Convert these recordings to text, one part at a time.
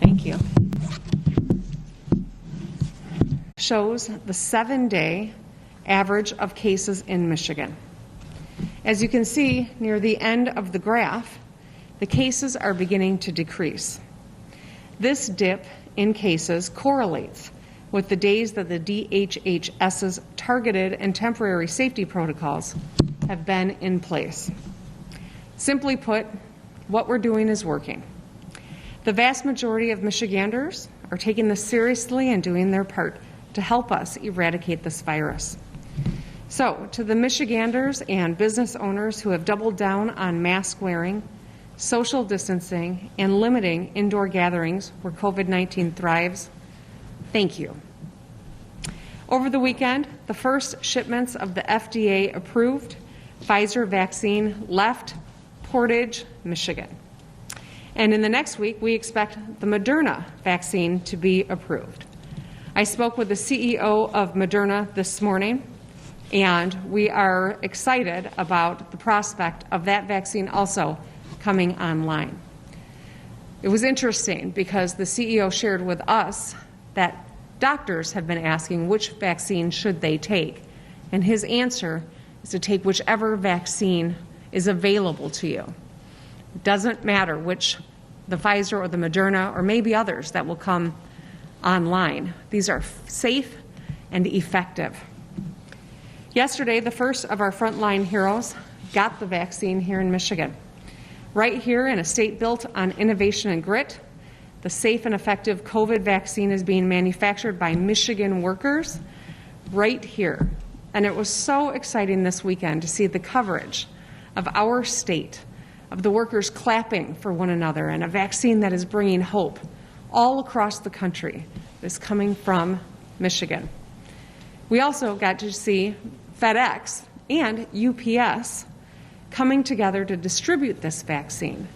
Thank you. Shows the 7-day average of cases in Michigan. As you can see near the end of the graph, the cases are beginning to decrease. This dip in cases correlates with the days that the DHHS's targeted and temporary safety protocols have been in place. Simply put, what we're doing is working. The vast majority of Michiganders are taking this seriously and doing their part to help us eradicate this virus. So, to the Michiganders and business owners who have doubled down on mask wearing, social distancing, and limiting indoor gatherings where COVID-19 thrives, thank you. Over the weekend, the first shipments of the FDA-approved Pfizer vaccine left Portage, Michigan. And in the next week, we expect the Moderna vaccine to be approved. I spoke with the CEO of Moderna this morning, and we are excited about the prospect of that vaccine also coming online. It was interesting because the CEO shared with us that doctors have been asking which vaccine should they take, and his answer is to take whichever vaccine is available to you. It doesn't matter which, the Pfizer or the Moderna or maybe others that will come online. These are safe and effective. Yesterday, the first of our frontline heroes got the vaccine here in Michigan. Right here in a state built on innovation and grit, the safe and effective COVID vaccine is being manufactured by Michigan workers right here. And it was so exciting this weekend to see the coverage of our state, of the workers clapping for one another, and a vaccine that is bringing hope all across the country is coming from Michigan. We also got to see FedEx and UPS coming together to distribute this vaccine.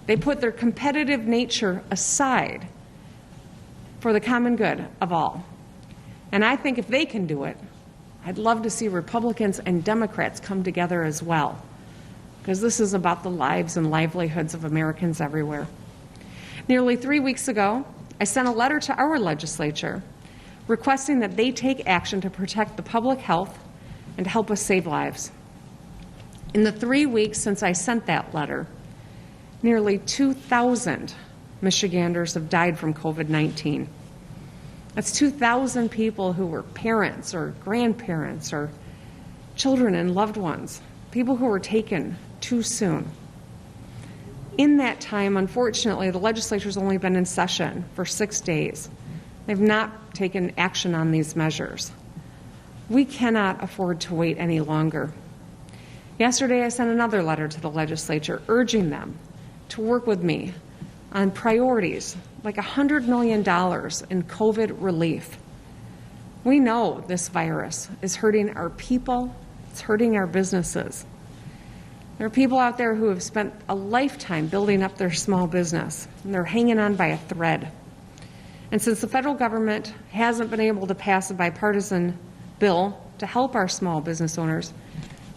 They put their competitive nature aside for the common good of all. And I think if they can do it, I'd love to see Republicans and Democrats come together as well, because this is about the lives and livelihoods of Americans everywhere. Nearly 3 weeks ago, I sent a letter to our legislature requesting that they take action to protect the public health and help us save lives. In the 3 weeks since I sent that letter, nearly 2,000 Michiganders have died from COVID-19. That's 2,000 people who were parents or grandparents or children and loved ones, people who were taken too soon. In that time, unfortunately, the legislature's only been in session for 6 days. They've not taken action on these measures. We cannot afford to wait any longer. Yesterday, I sent another letter to the legislature urging them to work with me on priorities like $100 million in COVID relief. We know this virus is hurting our people, it's hurting our businesses. There are people out there who have spent a lifetime building up their small business, and they're hanging on by a thread. And since the federal government hasn't been able to pass a bipartisan bill to help our small business owners,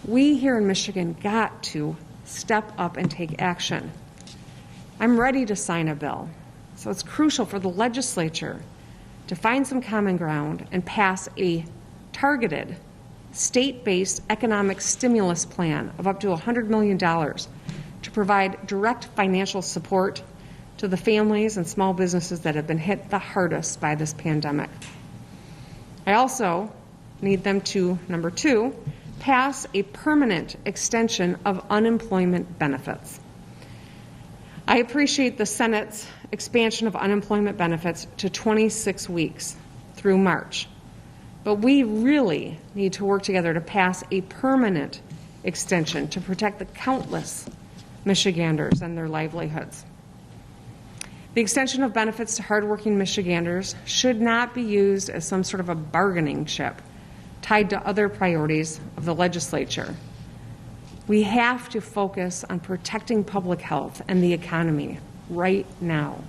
we here in Michigan got to step up and take action. I'm ready to sign a bill, so it's crucial for the legislature to find some common ground and pass a targeted state-based economic stimulus plan of up to $100 million to provide direct financial support to the families and small businesses that have been hit the hardest by this pandemic. I also need them to, number two, pass a permanent extension of unemployment benefits. I appreciate the Senate's expansion of unemployment benefits to 26 weeks through March, but we really need to work together to pass a permanent extension to protect the countless Michiganders and their livelihoods. The extension of benefits to hardworking Michiganders should not be used as some sort of a bargaining chip tied to other priorities of the legislature. We have to focus on protecting public health and the economy right now.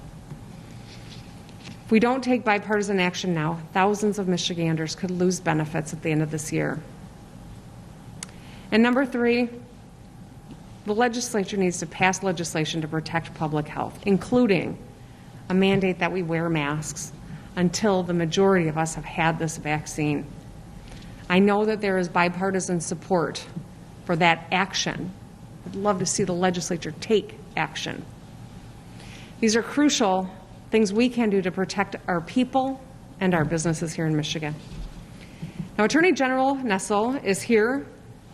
If we don't take bipartisan action now, thousands of Michiganders could lose benefits at the end of this year. And number three, the legislature needs to pass legislation to protect public health, including a mandate that we wear masks until the majority of us have had this vaccine. I know that there is bipartisan support for that action. I'd love to see the legislature take action. These are crucial things we can do to protect our people and our businesses here in Michigan. Now, Attorney General Nessel is here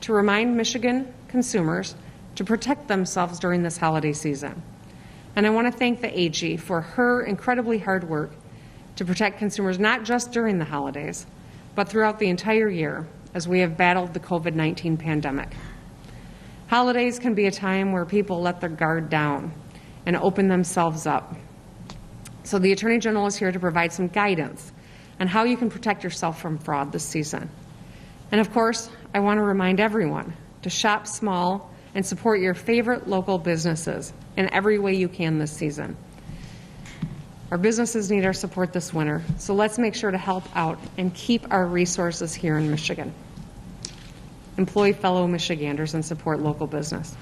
to remind Michigan consumers to protect themselves during this holiday season. And I want to thank the AG for her incredibly hard work to protect consumers not just during the holidays, but throughout the entire year as we have battled the COVID-19 pandemic. Holidays can be a time where people let their guard down and open themselves up. So the Attorney General is here to provide some guidance on how you can protect yourself from fraud this season. And of course, I want to remind everyone to shop small and support your favorite local businesses in every way you can this season. Our businesses need our support this winter, so let's make sure to help out and keep our resources here in Michigan. Employ fellow Michiganders and support local business.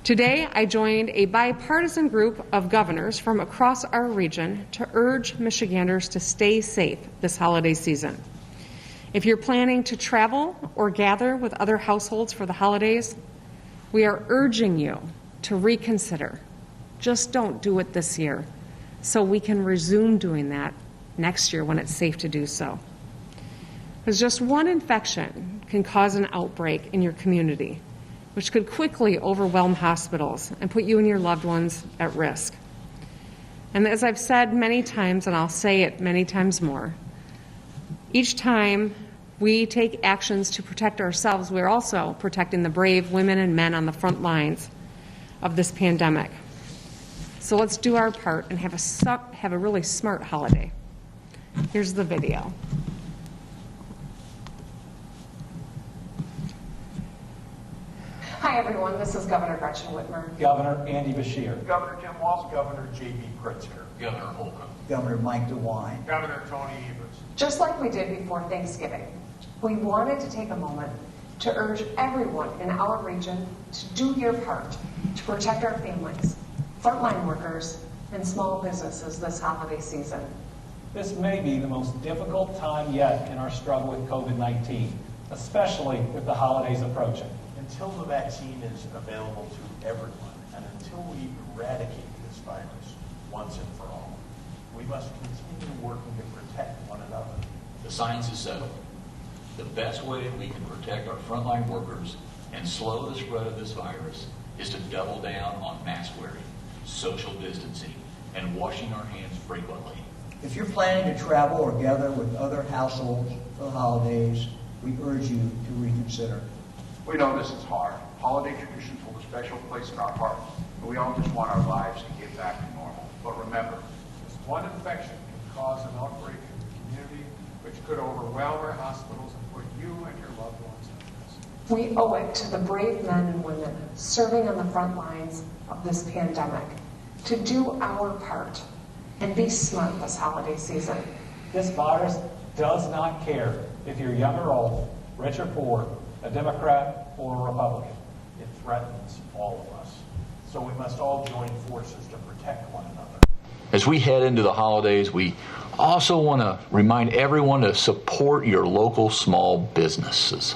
Today, I joined a bipartisan group of governors from across our region to urge Michiganders to stay safe this holiday season. If you're planning to travel or gather with other households for the holidays, we are urging you to reconsider. Just don't do it this year, so we can resume doing that next year when it's safe to do so. Because just one infection can cause an outbreak in your community, which could quickly overwhelm hospitals and put you and your loved ones at risk. And as I've said many times, and I'll say it many times more, each time we take actions to protect ourselves, we're also protecting the brave women and men on the front lines of this pandemic. So let's do our part and have a really smart holiday. Here's the video. Hi everyone, this is Governor Gretchen Whitmer. Governor Andy Beshear. Governor Jim Walz. Governor J.B. Pritzker. Governor Holcomb. Governor Mike DeWine. Governor Tony Evers. Just like we did before Thanksgiving, we wanted to take a moment to urge everyone in our region to do your part to protect our families, frontline workers, and small businesses this holiday season. This may be the most difficult time yet in our struggle with COVID-19, especially with the holidays approaching. Until the vaccine is available to everyone, and until we eradicate this virus once and for all, we must continue working to protect one another. The science is settled. The best way we can protect our frontline workers and slow the spread of this virus is to double down on mask wearing, social distancing, and washing our hands frequently. If you're planning to travel or gather with other households for the holidays, we urge you to reconsider. We know this is hard. Holiday traditions hold a special place in our hearts, and we all just want our lives to get back to normal. But remember, Just one infection can cause an outbreak in the community, which could overwhelm our hospitals and put you and your loved ones at risk. We owe it to the brave men and women serving on the front lines of this pandemic to do our part and be smart this holiday season. This virus does not care if you're young or old, rich or poor, a Democrat or a Republican. It threatens all of us. So we must all join forces to protect one another. As we head into the holidays, we also want to remind everyone to support your local small businesses.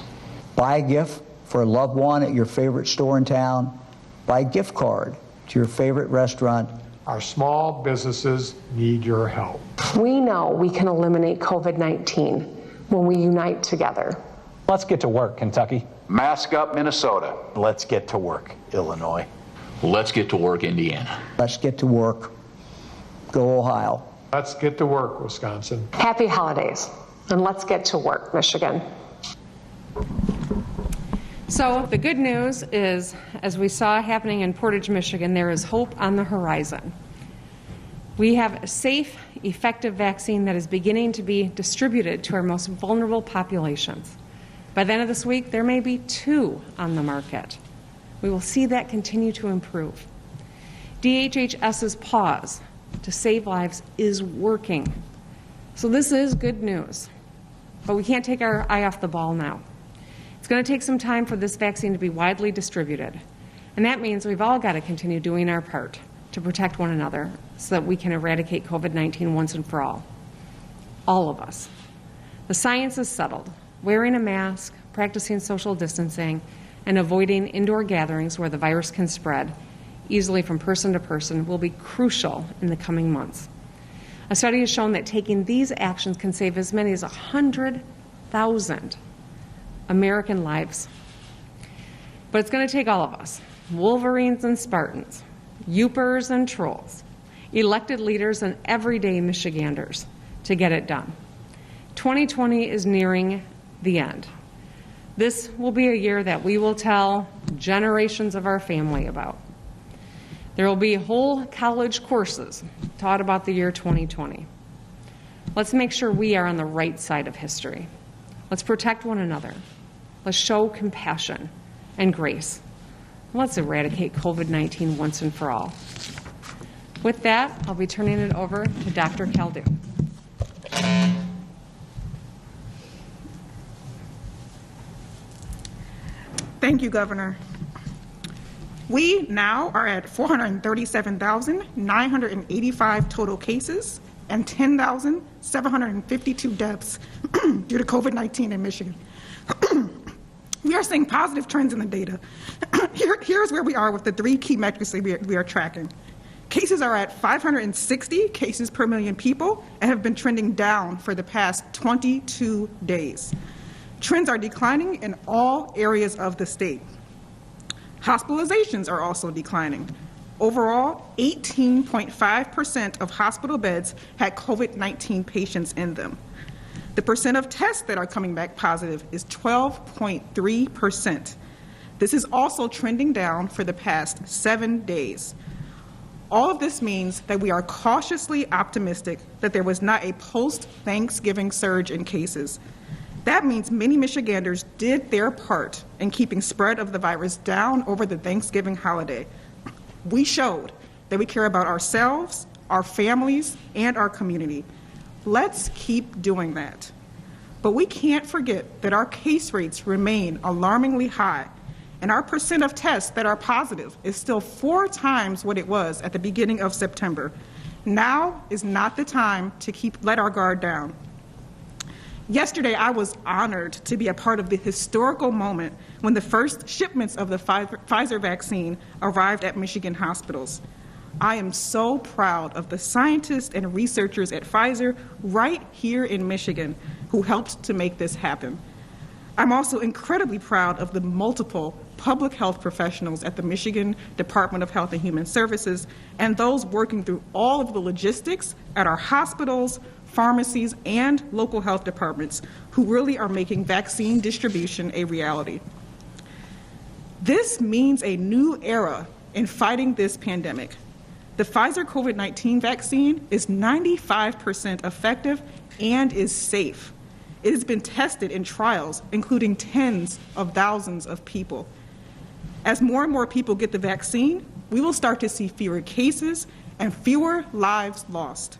Buy a gift for a loved one at your favorite store in town. Buy a gift card to your favorite restaurant. Our small businesses need your help. We know we can eliminate COVID-19 when we unite together. Let's get to work, Kentucky. mask up Minnesota. Let's get to work, Illinois. Let's get to work, Indiana. Let's get to work. Go Ohio. Let's get to work, Wisconsin. Happy holidays, and let's get to work, Michigan. So the good news is, as we saw happening in Portage, Michigan, there is hope on the horizon. We have a safe, effective vaccine that is beginning to be distributed to our most vulnerable populations. By the end of this week, there may be 2 on the market. We will see that continue to improve. DHHS's pause to save lives is working. So this is good news, but we can't take our eye off the ball now. It's going to take some time for this vaccine to be widely distributed, and that means we've all got to continue doing our part to protect one another so that we can eradicate COVID-19 once and for all. All of us. The science is settled. Wearing a mask, practicing social distancing, and avoiding indoor gatherings where the virus can spread easily from person to person will be crucial in the coming months. A study has shown that taking these actions can save as many as 100,000 American lives. But it's going to take all of us, Wolverines and Spartans, Youpers and Trolls, elected leaders and everyday Michiganders to get it done. 2020 is nearing the end. This will be a year that we will tell generations of our family about. There will be whole college courses taught about the year 2020. Let's make sure we are on the right side of history. Let's protect one another. Let's show compassion and grace. Let's eradicate COVID-19 once and for all. With that, I'll be turning it over to Dr. Caldew. Thank you, Governor. We now are at 437,985 total cases and 10,752 deaths due to COVID-19 in Michigan. We are seeing positive trends in the data. Here's where we are with the three key metrics that we are tracking. Cases are at 560 cases per million people and have been trending down for the past 22 days. Trends are declining in all areas of the state. Hospitalizations are also declining. Overall, 18.5% of hospital beds had COVID-19 patients in them. The percent of tests that are coming back positive is 12.3%. This is also trending down for the past 7 days. All of this means that we are cautiously optimistic that there was not a post-Thanksgiving surge in cases. That means many Michiganders did their part in keeping spread of the virus down over the Thanksgiving holiday. We showed that we care about ourselves, our families, and our community. Let's keep doing that. But we can't forget that our case rates remain alarmingly high, and our percent of tests that are positive is still 4 times what it was at the beginning of September. Now is not the time to let our guard down. Yesterday, I was honored to be a part of the historical moment when the first shipments of the Pfizer vaccine arrived at Michigan hospitals. I am so proud of the scientists and researchers at Pfizer right here in Michigan who helped to make this happen. I'm also incredibly proud of the multiple public health professionals at the Michigan Department of Health and Human Services and those working through all of the logistics at our hospitals, pharmacies, and local health departments who really are making vaccine distribution a reality. This means a new era in fighting this pandemic. The Pfizer COVID-19 vaccine is 95% effective and is safe. It has been tested in trials, including tens of thousands of people. As more and more people get the vaccine, we will start to see fewer cases and fewer lives lost.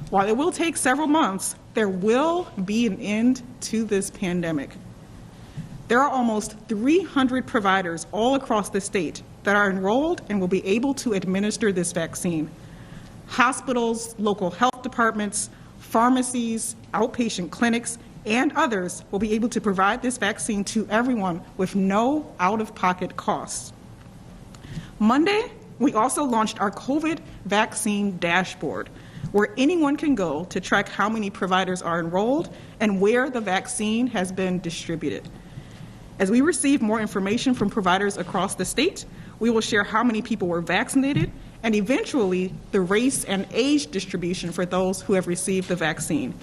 While it will take several months, there will be an end to this pandemic. There are almost 300 providers all across the state that are enrolled and will be able to administer this vaccine. Hospitals, local health departments, pharmacies, outpatient clinics, and others will be able to provide this vaccine to everyone with no out-of-pocket costs. Monday, we also launched our COVID vaccine dashboard, where anyone can go to track how many providers are enrolled and where the vaccine has been distributed. As we receive more information from providers across the state, we will share how many people were vaccinated and eventually the race and age distribution for those who have received the vaccine.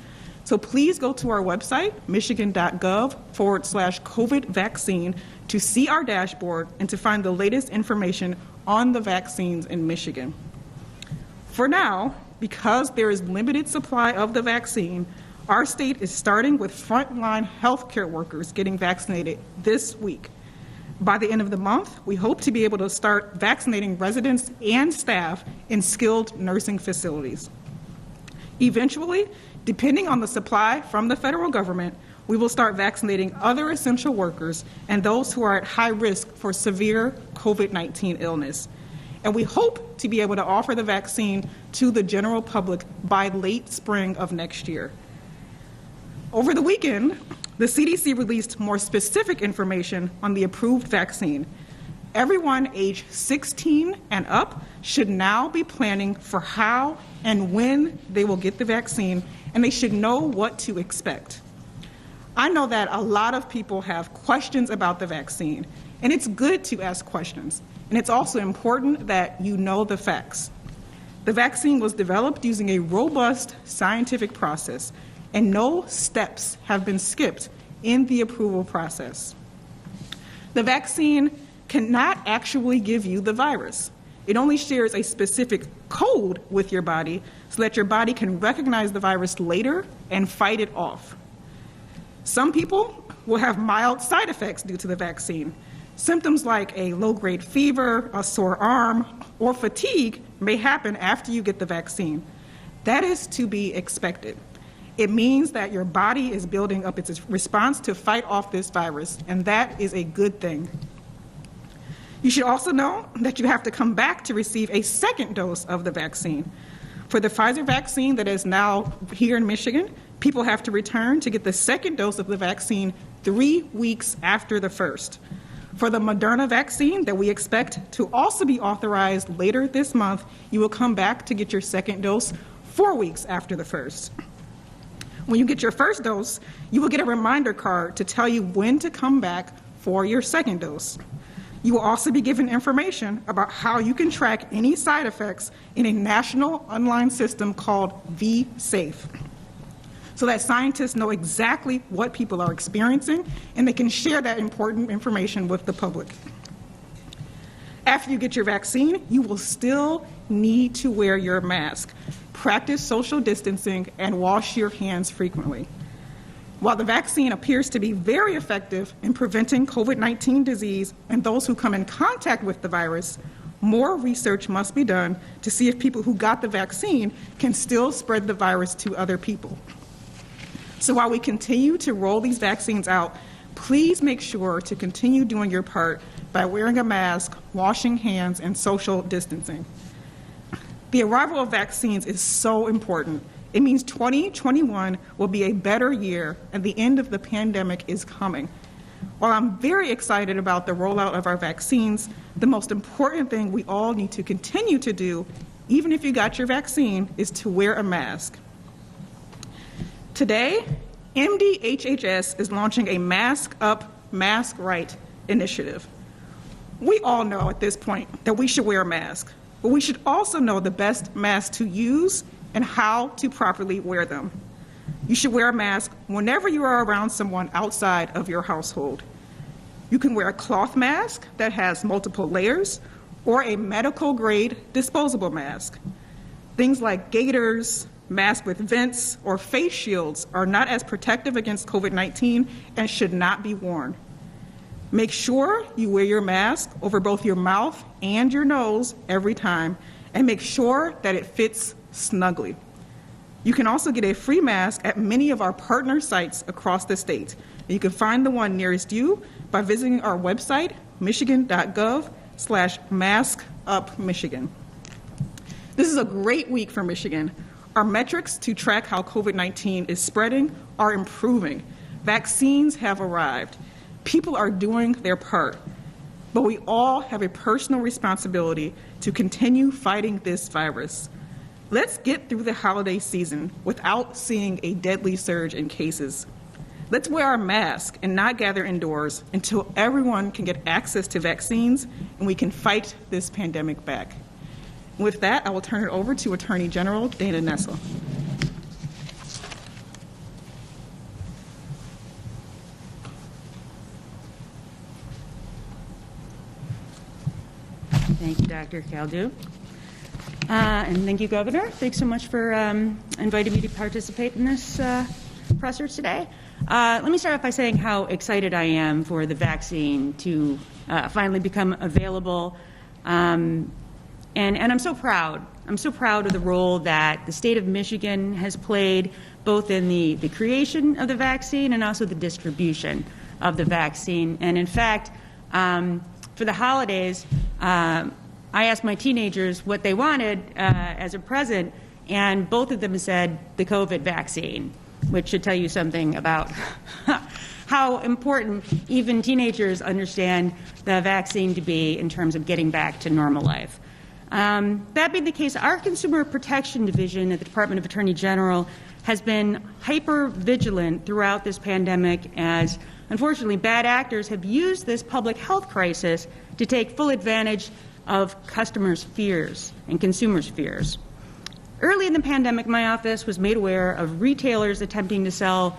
So please go to our website, michigan.gov/COVID vaccine, to see our dashboard and to find the latest information on the vaccines in Michigan. For now, because there is limited supply of the vaccine, our state is starting with frontline healthcare workers getting vaccinated this week. By the end of the month, we hope to be able to start vaccinating residents and staff in skilled nursing facilities. Eventually, depending on the supply from the federal government, we will start vaccinating other essential workers and those who are at high risk for severe COVID-19 illness. and we hope to be able to offer the vaccine to the general public by late spring of next year. Over the weekend, the CDC released more specific information on the approved vaccine. Everyone age 16 and up should now be planning for how and when they will get the vaccine, and they should know what to expect. I know that a lot of people have questions about the vaccine, and it's good to ask questions, and it's also important that you know the facts. The vaccine was developed using a robust scientific process, and no steps have been skipped in the approval process. The vaccine cannot actually give you the virus. It only shares a specific code with your body so that your body can recognize the virus later and fight it off. Some people will have mild side effects due to the vaccine. Symptoms like a low-grade fever, a sore arm, or fatigue may happen after you get the vaccine. That is to be expected. It means that your body is building up its response to fight off this virus, and that is a good thing. You should also know that you have to come back to receive a second dose of the vaccine. For the Pfizer vaccine that is now here in Michigan, people have to return to get the second dose of the vaccine 3 weeks after the first. For the Moderna vaccine that we expect to also be authorized later this month, you will come back to get your second dose 4 weeks after the first. When you get your first dose, you will get a reminder card to tell you when to come back for your second dose. You will also be given information about how you can track any side effects in a national online system called V-Safe, so that scientists know exactly what people are experiencing and they can share that important information with the public. After you get your vaccine, you will still need to wear your mask, practice social distancing, and wash your hands frequently. While the vaccine appears to be very effective in preventing COVID-19 disease and those who come in contact with the virus, more research must be done to see if people who got the vaccine can still spread the virus to other people. So while we continue to roll these vaccines out, please make sure to continue doing your part by wearing a mask, washing hands, and social distancing. The arrival of vaccines is so important. It means 2021 will be a better year, and the end of the pandemic is coming. While I'm very excited about the rollout of our vaccines, the most important thing we all need to continue to do, even if you got your vaccine, is to wear a mask. Today, MDHHS is launching a Mask Up, Mask Right initiative. We all know at this point that we should wear a mask, but we should also know the best mask to use and how to properly wear them. You should wear a mask whenever you are around someone outside of your household. You can wear a cloth mask that has multiple layers or a medical-grade disposable mask. Things like gaiters, masks with vents, or face shields are not as protective against COVID-19 and should not be worn. Make sure you wear your mask over both your mouth and your nose every time, and make sure that it fits snugly. You can also get a free mask at many of our partner sites across the state. You can find the one nearest you by visiting our website, michigan.gov/maskupmichigan. This is a great week for Michigan. Our metrics to track how COVID-19 is spreading are improving. Vaccines have arrived. People are doing their part. But we all have a personal responsibility to continue fighting this virus. Let's get through the holiday season without seeing a deadly surge in cases. Let's wear our mask and not gather indoors until everyone can get access to vaccines and we can fight this pandemic back. With that, I will turn it over to Attorney General Dana Nessel. Thank you, Dr. Caldu. And thank you, Governor. Thanks so much for inviting me to participate in this presser today. Let me start off by saying how excited I am for the vaccine to finally become available. And I'm so proud. I'm so proud of the role that the state of Michigan has played both in the creation of the vaccine and also the distribution of the vaccine. And in fact, for the holidays, I asked my teenagers what they wanted as a present, and both of them said the COVID vaccine, which should tell you something about how important even teenagers understand the vaccine to be in terms of getting back to normal life. That being the case, our Consumer Protection Division at the Department of Attorney General has been hyper vigilant throughout this pandemic as, unfortunately, bad actors have used this public health crisis to take full advantage of customers' fears and consumers' fears. Early in the pandemic, my office was made aware of retailers attempting to sell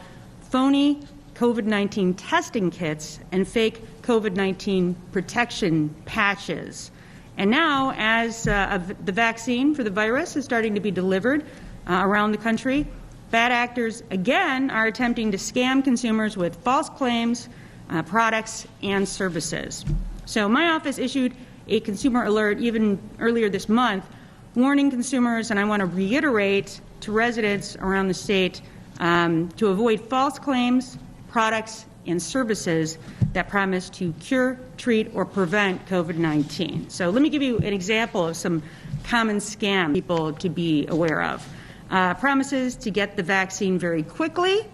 phony COVID-19 testing kits and fake COVID-19 protection patches. And now, as the vaccine for the virus is starting to be delivered around the country, bad actors again are attempting to scam consumers with false claims, products, and services. So my office issued a consumer alert even earlier this month, warning consumers, and I want to reiterate to residents around the state, to avoid false claims, products, and services that promise to cure, treat, or prevent COVID-19. So let me give you an example of some common scams people to be aware of. Promises to get the vaccine very quickly,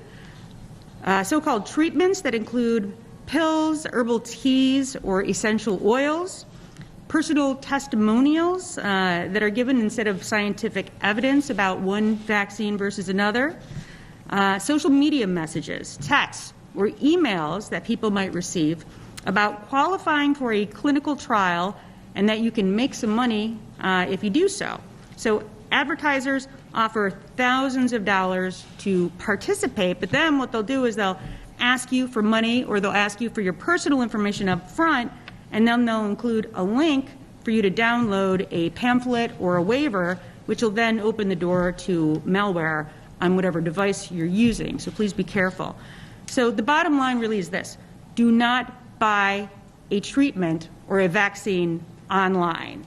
so-called treatments that include pills, herbal teas, or essential oils, personal testimonials that are given instead of scientific evidence about one vaccine versus another, social media messages, texts, or emails that people might receive about qualifying for a clinical trial and that you can make some money if you do so. So advertisers offer thousands of dollars to participate, but then what they'll do is they'll ask you for money or they'll ask you for your personal information up front, and then they'll include a link for you to download a pamphlet or a waiver, which will then open the door to malware on whatever device you're using. So please be careful. So the bottom line really is this: do not buy a treatment or a vaccine online.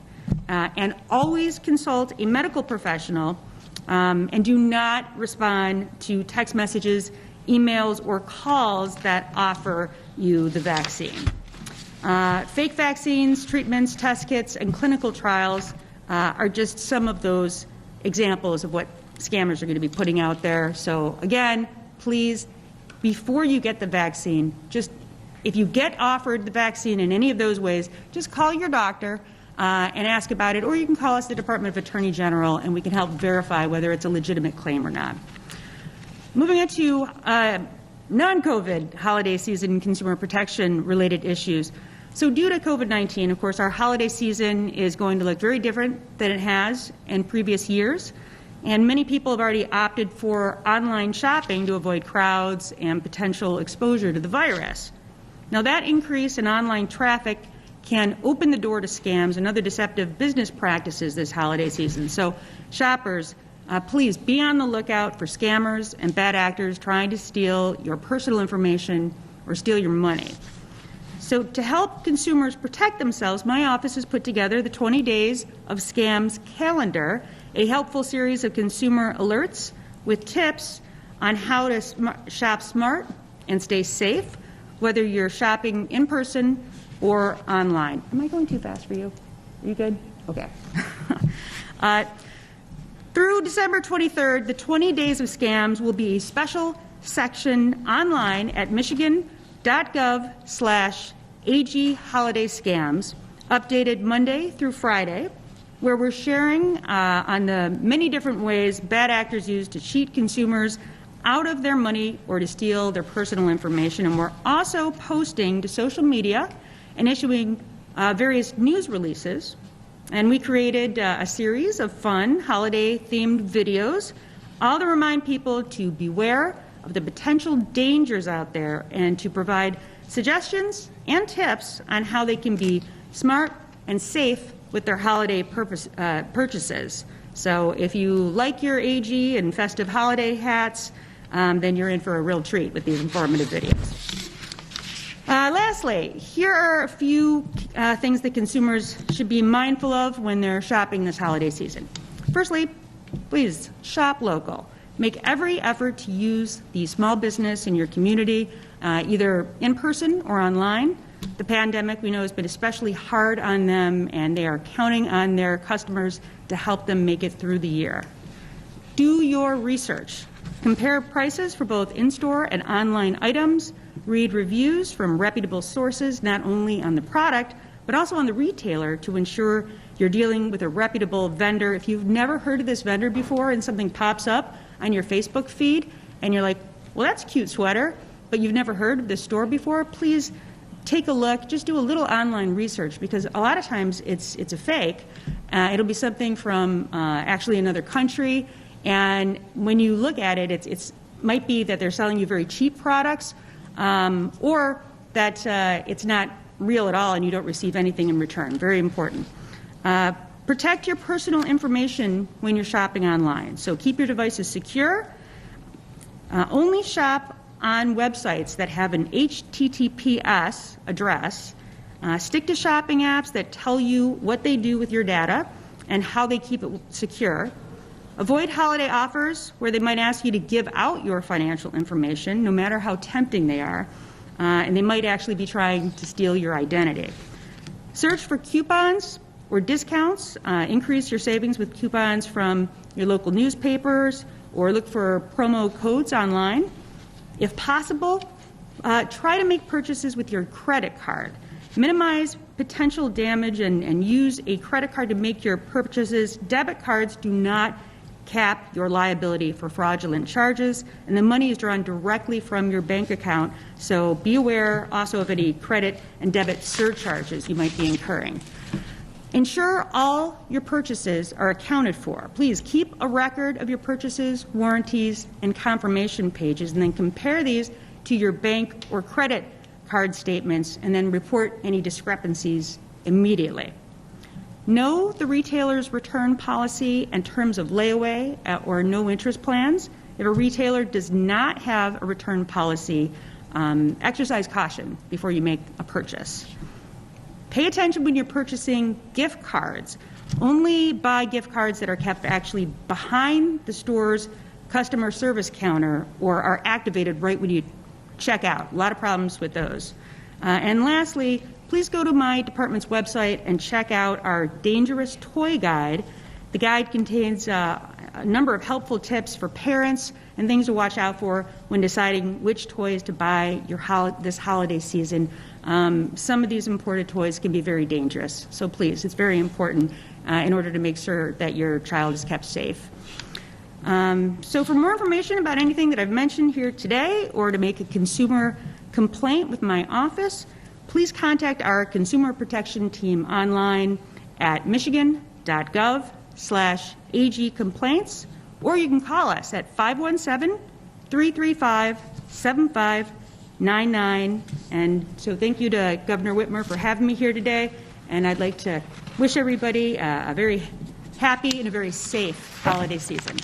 And always consult a medical professional, and do not respond to text messages, emails, or calls that offer you the vaccine. Fake vaccines, treatments, test kits, and clinical trials are just some of those examples of what scammers are going to be putting out there. So again, please, before you get the vaccine, if you get offered the vaccine in any of those ways, just call your doctor and ask about it, or you can call us, the Department of Attorney General, and we can help verify whether it's a legitimate claim or not. Moving on to non-COVID holiday season consumer protection related issues. So due to COVID-19, of course, our holiday season is going to look very different than it has in previous years. And many people have already opted for online shopping to avoid crowds and potential exposure to the virus. Now, that increase in online traffic can open the door to scams and other deceptive business practices this holiday season. So shoppers, please be on the lookout for scammers and bad actors trying to steal your personal information or steal your money. So to help consumers protect themselves, my office has put together the 20 Days of Scams calendar, a helpful series of consumer alerts with tips on how to shop smart and stay safe, whether you're shopping in person or online. Am I going too fast for you? Are you good? Okay. Through December 23rd, the 20 Days of Scams will be a special section online at michigan.gov/AG Holiday Scams, updated Monday through Friday, where we're sharing on the many different ways bad actors use to cheat consumers out of their money or to steal their personal information. And we're also posting to social media and issuing various news releases. And we created a series of fun holiday-themed videos, all to remind people to beware of the potential dangers out there and to provide suggestions and tips on how they can be smart and safe with their holiday purchases. So if you like your AG and festive holiday hats, then you're in for a real treat with these informative videos. Lastly, here are a few things that consumers should be mindful of when they're shopping this holiday season. Firstly, please shop local. Make every effort to use the small business in your community, either in person or online. The pandemic, we know, has been especially hard on them, and they are counting on their customers to help them make it through the year. Do your research. Compare prices for both in-store and online items. Read reviews from reputable sources, not only on the product, but also on the retailer, to ensure you're dealing with a reputable vendor. If you've never heard of this vendor before and something pops up on your Facebook feed and you're like, well, that's a cute sweater, but you've never heard of this store before, please take a look. Just do a little online research, because a lot of times it's a fake. It'll be something from actually another country, and when you look at it, it might be that they're selling you very cheap products, or that it's not real at all and you don't receive anything in return. Very important. Protect your personal information when you're shopping online. So keep your devices secure. Only shop on websites that have an HTTPS address. Stick to shopping apps that tell you what they do with your data and how they keep it secure. Avoid holiday offers where they might ask you to give out your financial information, no matter how tempting they are, and they might actually be trying to steal your identity. Search for coupons or discounts. Increase your savings with coupons from your local newspapers, or look for promo codes online. If possible, try to make purchases with your credit card. Minimize potential damage and use a credit card to make your purchases. Debit cards do not cap your liability for fraudulent charges, and the money is drawn directly from your bank account, so be aware also of any credit and debit surcharges you might be incurring. Ensure all your purchases are accounted for. Please keep a record of your purchases, warranties, and confirmation pages, and then compare these to your bank or credit card statements, and then report any discrepancies immediately. Know the retailer's return policy and terms of layaway or no interest plans. If a retailer does not have a return policy, exercise caution before you make a purchase. Pay attention when you're purchasing gift cards. Only buy gift cards that are kept actually behind the store's customer service counter or are activated right when you check out. A lot of problems with those. And lastly, please go to my department's website and check out our Dangerous Toy Guide. The guide contains a number of helpful tips for parents and things to watch out for when deciding which toys to buy this holiday season. Some of these imported toys can be very dangerous, so please, it's very important in order to make sure that your child is kept safe. So for more information about anything that I've mentioned here today, or to make a consumer complaint with my office, please contact our consumer protection team online at michigan.gov/AG complaints, or you can call us at 517-335-7599. And so thank you to Governor Whitmer for having me here today, and I'd like to wish everybody a very happy and a very safe holiday season.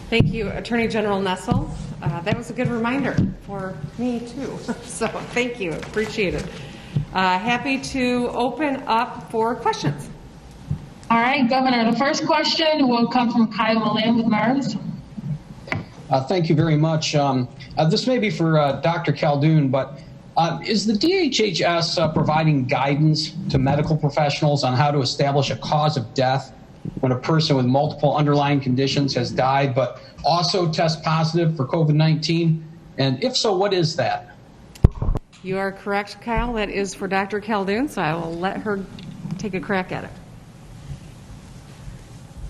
Thank you, Attorney General Nessel. That was a good reminder for me, too. So thank you. Appreciate it. Happy to open up for questions. All right, Governor, the first question will come from Kyle Malan with MERS. Thank you very much. This may be for Dr. Khaldun, but is the DHHS providing guidance to medical professionals on how to establish a cause of death when a person with multiple underlying conditions has died but also tests positive for COVID-19? And if so, what is that? You are correct, Kyle. That is for Dr. Khaldun, so I will let her take a crack at it.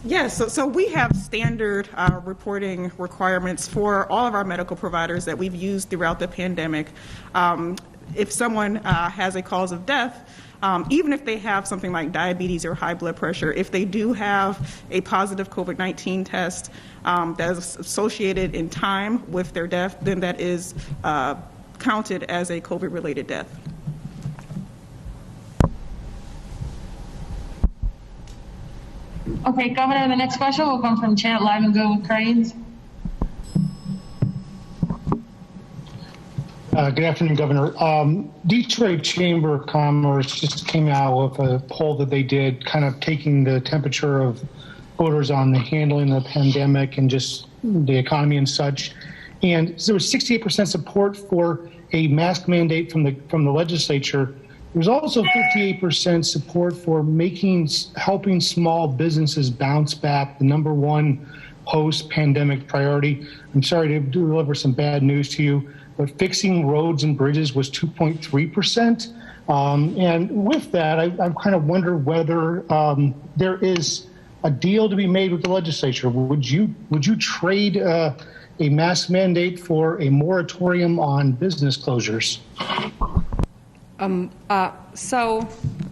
Yes, so we have standard reporting requirements for all of our medical providers that we've used throughout the pandemic. If someone has a cause of death, even if they have something like diabetes or high blood pressure, if they do have a positive COVID-19 test that is associated in time with their death, then that is counted as a COVID-related death. Okay, Governor, the next question will come from Chad Livengood with Cranes. Good afternoon, Governor. Detroit Chamber of Commerce just came out with a poll that they did, kind of taking the temperature of voters on the handling of the pandemic and just the economy and such. And so there was 68% support for a mask mandate from the legislature. There was also 58% support for helping small businesses bounce back, the number one post-pandemic priority. I'm sorry to deliver some bad news to you, but fixing roads and bridges was 2.3%. And with that, I kind of wonder whether there is a deal to be made with the legislature. Would you trade a mask mandate for a moratorium on business closures?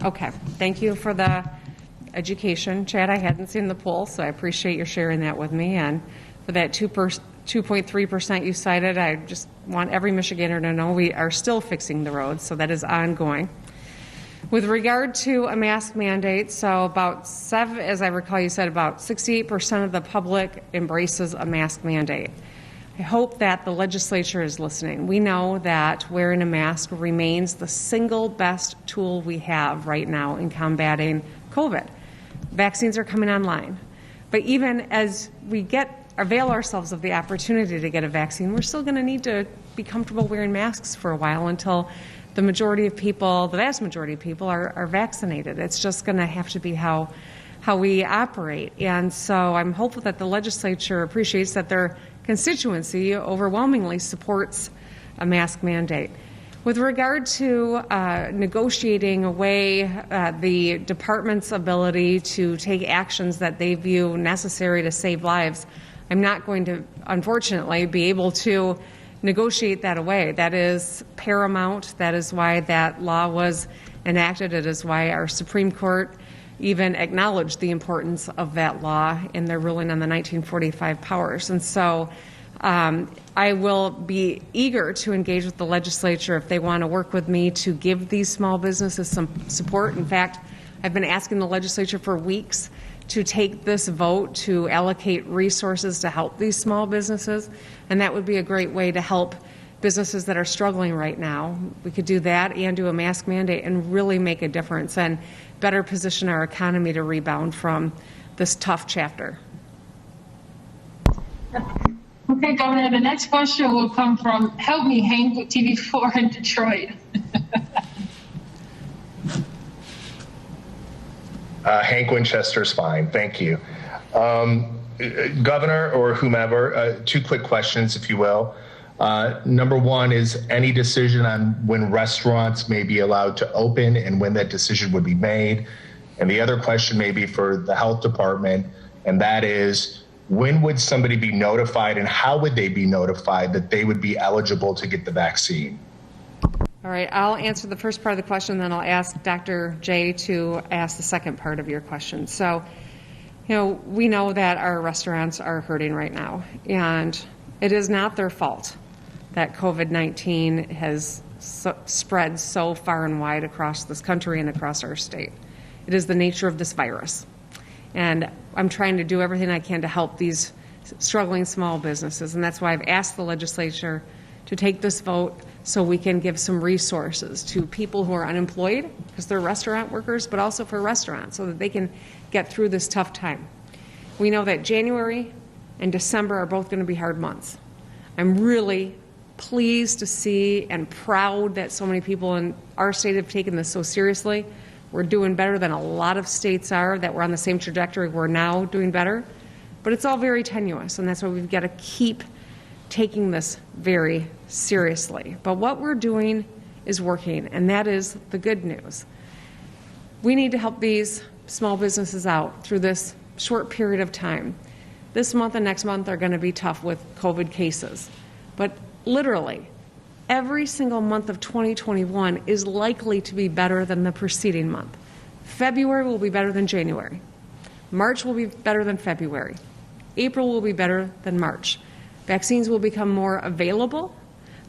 Okay. Thank you for the education, Chad. I hadn't seen the poll, so I appreciate your sharing that with me. And for that 2.3% you cited, I just want every Michigander to know we are still fixing the roads, so that is ongoing. With regard to a mask mandate, so as I recall, you said about 68% of the public embraces a mask mandate. I hope that the legislature is listening. We know that wearing a mask remains the single best tool we have right now in combating COVID. Vaccines are coming online. But even as we avail ourselves of the opportunity to get a vaccine, we're still going to need to be comfortable wearing masks for a while until the vast majority of people are vaccinated. It's just going to have to be how we operate. And so I'm hopeful that the legislature appreciates that their constituency overwhelmingly supports a mask mandate. With regard to negotiating away the department's ability to take actions that they view necessary to save lives, I'm not going to, unfortunately, be able to negotiate that away. That is paramount. That is why that law was enacted. It is why our Supreme Court even acknowledged the importance of that law in their ruling on the 1945 powers. And so I will be eager to engage with the legislature if they want to work with me to give these small businesses some support. In fact, I've been asking the legislature for weeks to take this vote to allocate resources to help these small businesses, and that would be a great way to help businesses that are struggling right now. We could do that and do a mask mandate and really make a difference and better position our economy to rebound from this tough chapter. Okay, Governor, the next question will come from, help me, Hank with TV4 in Detroit. Hank Winchester's fine, thank you. Governor or whomever, two quick questions, if you will. Number one is any decision on when restaurants may be allowed to open and when that decision would be made. And the other question may be for the health department, and that is, when would somebody be notified and how would they be notified that they would be eligible to get the vaccine? All right, I'll answer the first part of the question, then I'll ask Dr. J to ask the second part of your question. So, we know that our restaurants are hurting right now, and it is not their fault that COVID-19 has spread so far and wide across this country and across our state. It is the nature of this virus. And I'm trying to do everything I can to help these struggling small businesses, and that's why I've asked the legislature to take this vote so we can give some resources to people who are unemployed, because they're restaurant workers, but also for restaurants, so that they can get through this tough time. We know that January and December are both going to be hard months. I'm really pleased to see and proud that so many people in our state have taken this so seriously. We're doing better than a lot of states are that were on the same trajectory. We're now doing better. But it's all very tenuous, and that's why we've got to keep taking this very seriously. But what we're doing is working, and that is the good news. We need to help these small businesses out through this short period of time. This month and next month are going to be tough with COVID cases. But literally, every single month of 2021 is likely to be better than the preceding month. February will be better than January. March will be better than February. April will be better than March. Vaccines will become more available.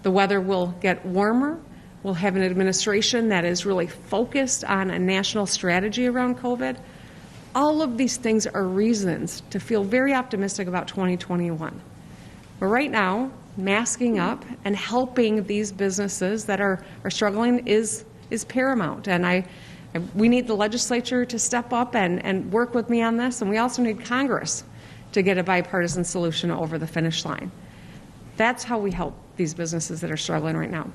The weather will get warmer. We'll have an administration that is really focused on a national strategy around COVID. All of these things are reasons to feel very optimistic about 2021. But right now, masking up and helping these businesses that are struggling is paramount. And we need the legislature to step up and work with me on this, and we also need Congress to get a bipartisan solution over the finish line. That's how we help these businesses that are struggling right now.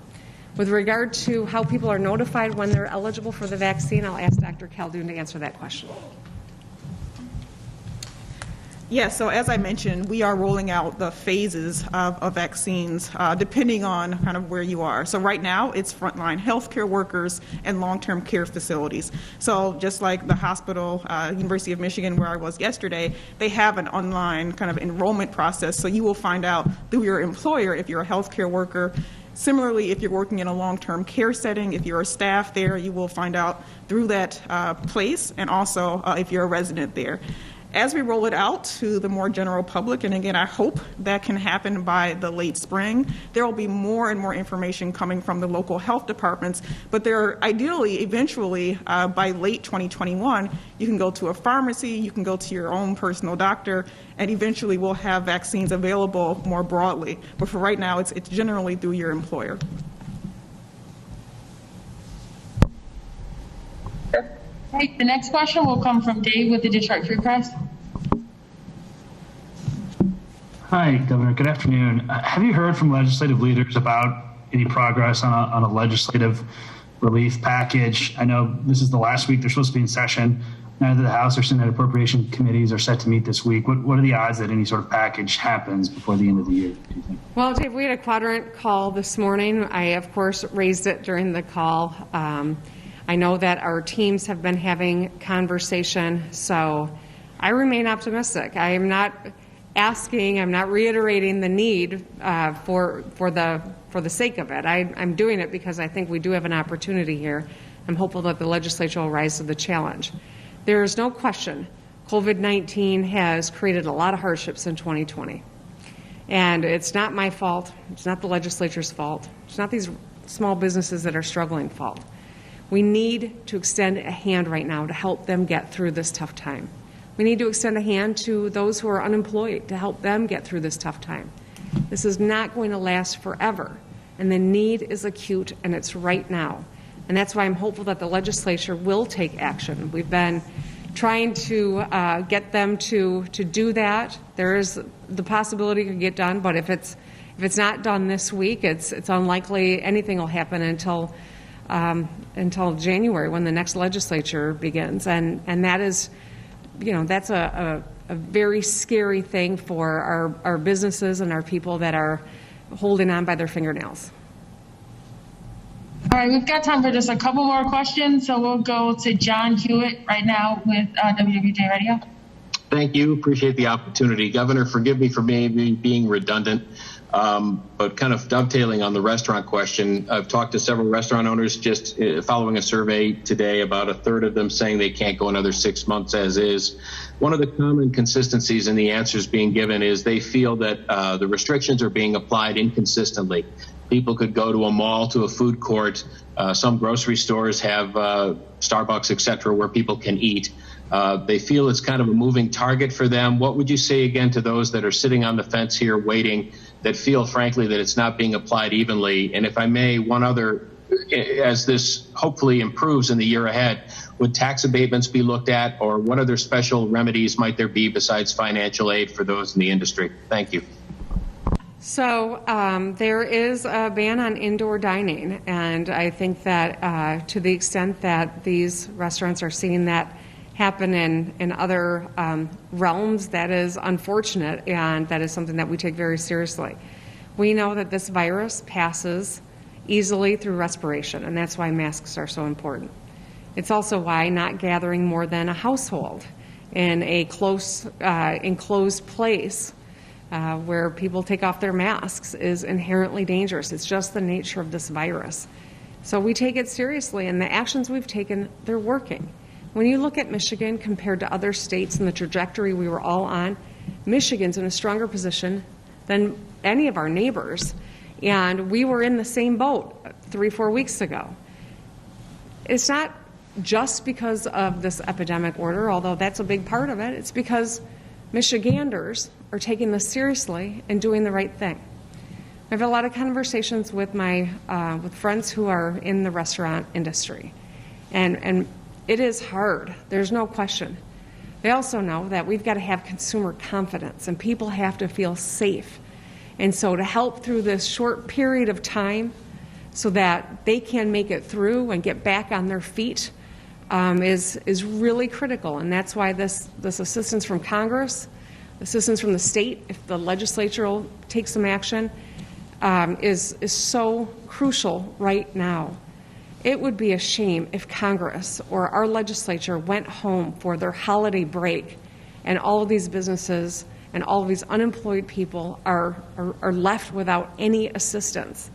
With regard to how people are notified when they're eligible for the vaccine, I'll ask Dr. Caldoun to answer that question. Yes, so as I mentioned, we are rolling out the phases of vaccines depending on kind of where you are. So right now, it's frontline healthcare workers and long-term care facilities. So just like the hospital, University of Michigan, where I was yesterday, they have an online kind of enrollment process. So you will find out through your employer if you're a healthcare worker. Similarly, if you're working in a long-term care setting, if you're a staff there, you will find out through that place, and also if you're a resident there. As we roll it out to the more general public, and again, I hope that can happen by the late spring, there will be more and more information coming from the local health departments, but there ideally, eventually, by late 2021, you can go to a pharmacy, you can go to your own personal doctor, and eventually we'll have vaccines available more broadly. But for right now, it's generally through your employer. Right, the next question will come from Dave with the Detroit Free Press. Hi, Governor. Good afternoon. Have you heard from legislative leaders about any progress on a legislative relief package? I know this is the last week they're supposed to be in session. Neither the House or Senate appropriation committees are set to meet this week. What are the odds that any sort of package happens before the end of the year, do you think? Well, Dave, we had a quadrant call this morning. I, of course, raised it during the call. I know that our teams have been having conversation, so I remain optimistic. I am not asking, I'm not reiterating the need for the sake of it. I'm doing it because I think we do have an opportunity here. I'm hopeful that the legislature will rise to the challenge. There is no question COVID-19 has created a lot of hardships in 2020. And it's not my fault. It's not the legislature's fault. It's not these small businesses that are struggling fault. We need to extend a hand right now to help them get through this tough time. We need to extend a hand to those who are unemployed to help them get through this tough time. This is not going to last forever, and the need is acute, and it's right now. And that's why I'm hopeful that the legislature will take action. We've been trying to get them to do that. There is the possibility it could get done, but if it's not done this week, it's unlikely anything will happen until January when the next legislature begins, and that is, that's a very scary thing for our businesses and our people that are holding on by their fingernails. All right, we've got time for just a couple more questions, so we'll go to John Hewitt right now with WWJ Radio. Thank you. Appreciate the opportunity. Governor, forgive me for being redundant. But kind of dovetailing on the restaurant question, I've talked to several restaurant owners just following a survey today, about a third of them saying they can't go another 6 months as is. One of the common consistencies in the answers being given is they feel that the restrictions are being applied inconsistently. People could go to a mall, to a food court. Some grocery stores have Starbucks, et cetera, where people can eat. They feel it's kind of a moving target for them. What would you say again to those that are sitting on the fence here waiting, that feel, frankly, that it's not being applied evenly? And if I may, one other, as this hopefully improves in the year ahead, would tax abatements be looked at, or what other special remedies might there be besides financial aid for those in the industry? Thank you. So there is a ban on indoor dining, and I think that to the extent that these restaurants are seeing that happen in other realms, that is unfortunate, and that is something that we take very seriously. We know that this virus passes easily through respiration, and that's why masks are so important. It's also why not gathering more than a household in a close, enclosed place where people take off their masks is inherently dangerous. It's just the nature of this virus. So we take it seriously, and the actions we've taken, they're working. When you look at Michigan compared to other states and the trajectory we were all on, Michigan's in a stronger position than any of our neighbors. And we were in the same boat 3-4 weeks ago. It's not just because of this epidemic order, although that's a big part of it. It's because Michiganders are taking this seriously and doing the right thing. I've had a lot of conversations with with friends who are in the restaurant industry, and it is hard. There's no question. They also know that we've got to have consumer confidence, and people have to feel safe. And so to help through this short period of time so that they can make it through and get back on their feet is really critical. And that's why this assistance from Congress, assistance from the state, if the legislature will take some action, is so crucial right now. It would be a shame if Congress or our legislature went home for their holiday break and all of these businesses and all of these unemployed people are left without any assistance.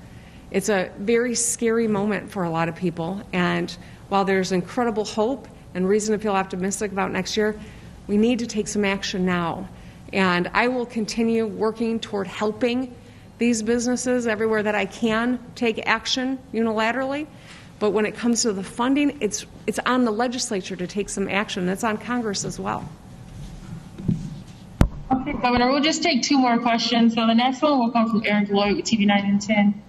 It's a very scary moment for a lot of people, and while there's incredible hope and reason to feel optimistic about next year, we need to take some action now. And I will continue working toward helping these businesses everywhere that I can take action unilaterally. But when it comes to the funding, it's on the legislature to take some action. It's on Congress as well. Okay, Governor, we'll just take two more questions. So the next one will come from Eric Lloyd with TV 9 and 10.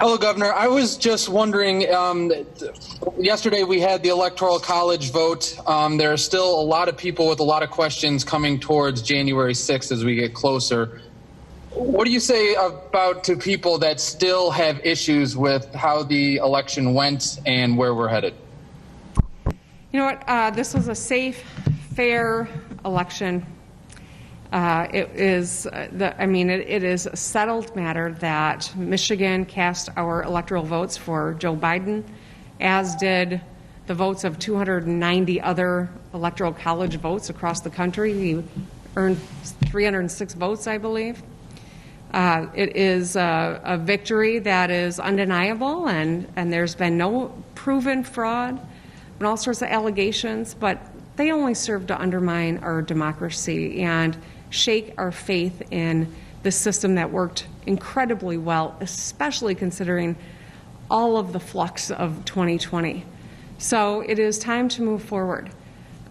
Hello, Governor. I was just wondering, yesterday we had the Electoral College vote. There are still a lot of people with a lot of questions coming towards January 6th as we get closer. What do you say about to people that still have issues with how the election went and where we're headed? You know what? This was a safe, fair election. It is a settled matter that Michigan cast our electoral votes for Joe Biden, as did the votes of 290 other Electoral College votes across the country. He earned 306 votes, I believe. It is a victory that is undeniable, and there's been no proven fraud and all sorts of allegations, but they only serve to undermine our democracy and shake our faith in the system that worked incredibly well, especially considering all of the flux of 2020. So it is time to move forward.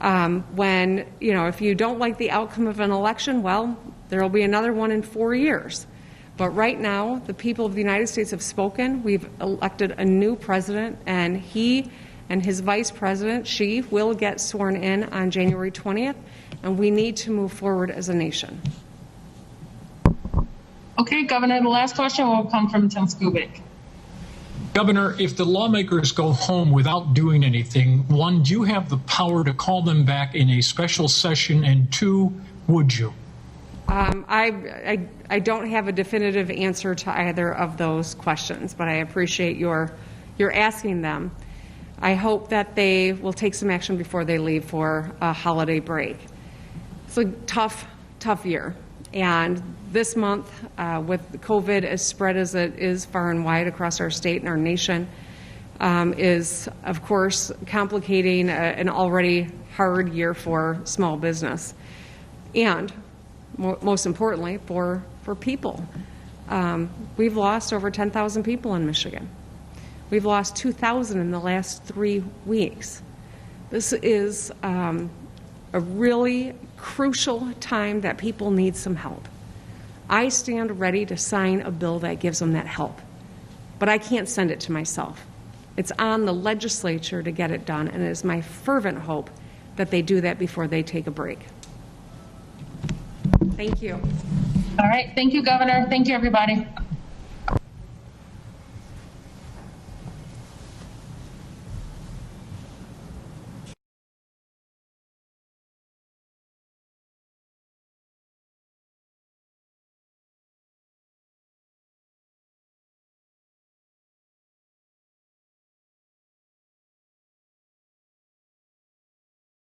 If you don't like the outcome of an election, well, there will be another one in 4 years. But right now, the people of the United States have spoken. We've elected a new president, and he and his vice president, she will get sworn in on January 20th, and we need to move forward as a nation. Okay, Governor, the last question will come from Tim Skubik. Governor, if the lawmakers go home without doing anything, one, do you have the power to call them back in a special session? And two, would you? I don't have a definitive answer to either of those questions, but I appreciate your asking them. I hope that they will take some action before they leave for a holiday break. It's a tough year. And this month, with COVID as spread as it is far and wide across our state and our nation, is, of course, complicating an already hard year for small business. And most importantly, for people. We've lost over 10,000 people in Michigan. We've lost 2,000 in the last 3 weeks. This is a really crucial time that people need some help. I stand ready to sign a bill that gives them that help, but I can't send it to myself. It's on the legislature to get it done, and it is my fervent hope that they do that before they take a break. Thank you. All right. Thank you, Governor. Thank you, everybody.